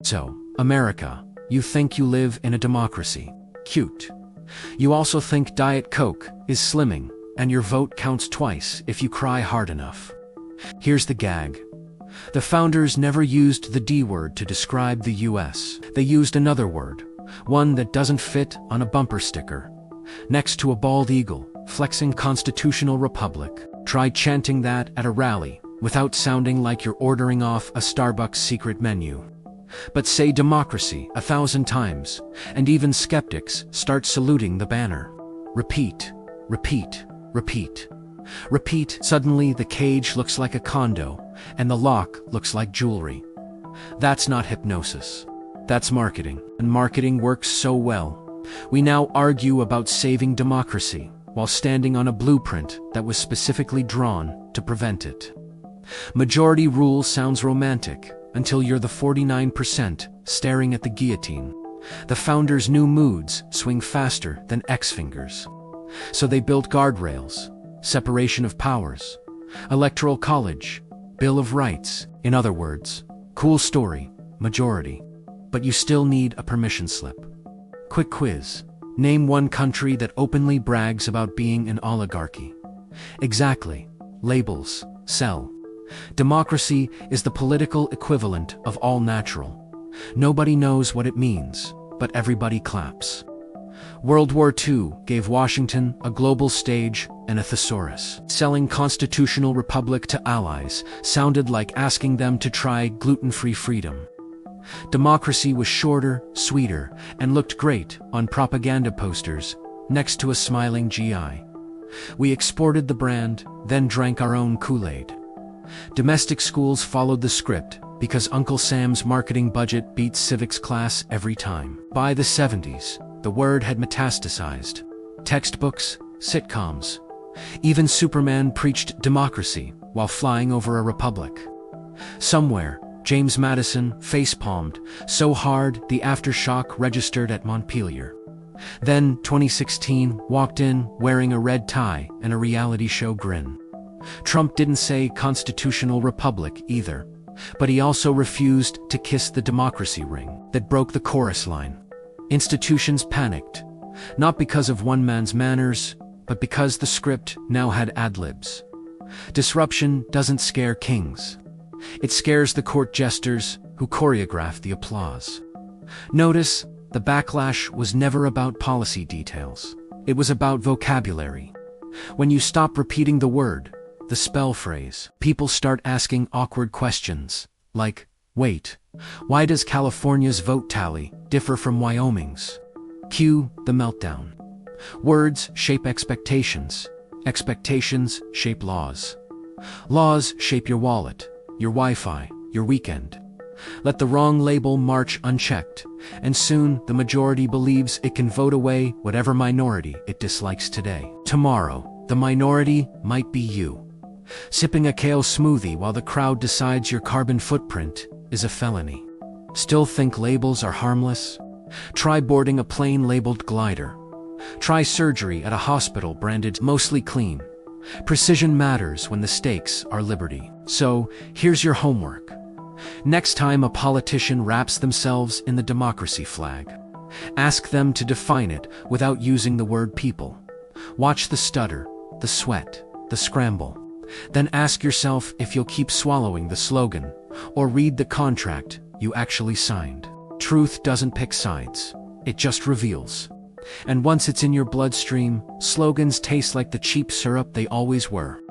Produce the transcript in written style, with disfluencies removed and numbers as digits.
So, America, you think you live in a democracy. Cute. You also think Diet Coke is slimming, and your vote counts twice if you cry hard enough. Here's the gag. The founders never used the D word to describe the US. They used another word, one that doesn't fit on a bumper sticker. Next to a bald eagle, flexing constitutional republic. Try chanting that at a rally, without sounding like you're ordering off a Starbucks secret menu. But say democracy 1,000 times, and even skeptics start saluting the banner. Repeat, repeat, repeat. Repeat. Suddenly the cage looks like a condo, and the lock looks like jewelry. That's not hypnosis. That's marketing. And marketing works so well. We now argue about saving democracy, while standing on a blueprint that was specifically drawn to prevent it. Majority rule sounds romantic, until you're the 49% staring at the guillotine. The founders' new moods swing faster than X fingers. So they built guardrails, separation of powers, electoral college, Bill of Rights. In other words, cool story, majority. But you still need a permission slip. Quick quiz. Name one country that openly brags about being an oligarchy. Exactly. Labels sell. Democracy is the political equivalent of all natural. Nobody knows what it means, but everybody claps. World War II gave Washington a global stage and a thesaurus. Selling constitutional republic to allies sounded like asking them to try gluten-free freedom. Democracy was shorter, sweeter, and looked great on propaganda posters next to a smiling GI. We exported the brand, then drank our own Kool-Aid. Domestic schools followed the script because Uncle Sam's marketing budget beat civics class every time. By the 70s, the word had metastasized. Textbooks, sitcoms. Even Superman preached democracy while flying over a republic. Somewhere, James Madison facepalmed so hard the aftershock registered at Montpelier. Then 2016 walked in wearing a red tie and a reality show grin. Trump didn't say constitutional republic either, but he also refused to kiss the democracy ring that broke the chorus line. Institutions panicked, not because of one man's manners, but because the script now had ad-libs. Disruption doesn't scare kings. It scares the court jesters who choreograph the applause. Notice, the backlash was never about policy details. It was about vocabulary. When you stop repeating the word, the spell phrase, people start asking awkward questions, like, wait, why does California's vote tally differ from Wyoming's? Cue the meltdown. Words shape expectations. Expectations shape laws. Laws shape your wallet, your Wi-Fi, your weekend. Let the wrong label march unchecked, and soon the majority believes it can vote away whatever minority it dislikes today. Tomorrow, the minority might be you. Sipping a kale smoothie while the crowd decides your carbon footprint is a felony. Still think labels are harmless? Try boarding a plane labeled glider. Try surgery at a hospital branded mostly clean. Precision matters when the stakes are liberty. So, here's your homework. Next time a politician wraps themselves in the democracy flag, ask them to define it without using the word people. Watch the stutter, the sweat, the scramble. Then ask yourself if you'll keep swallowing the slogan, or read the contract you actually signed. Truth doesn't pick sides, it just reveals. And once it's in your bloodstream, slogans taste like the cheap syrup they always were.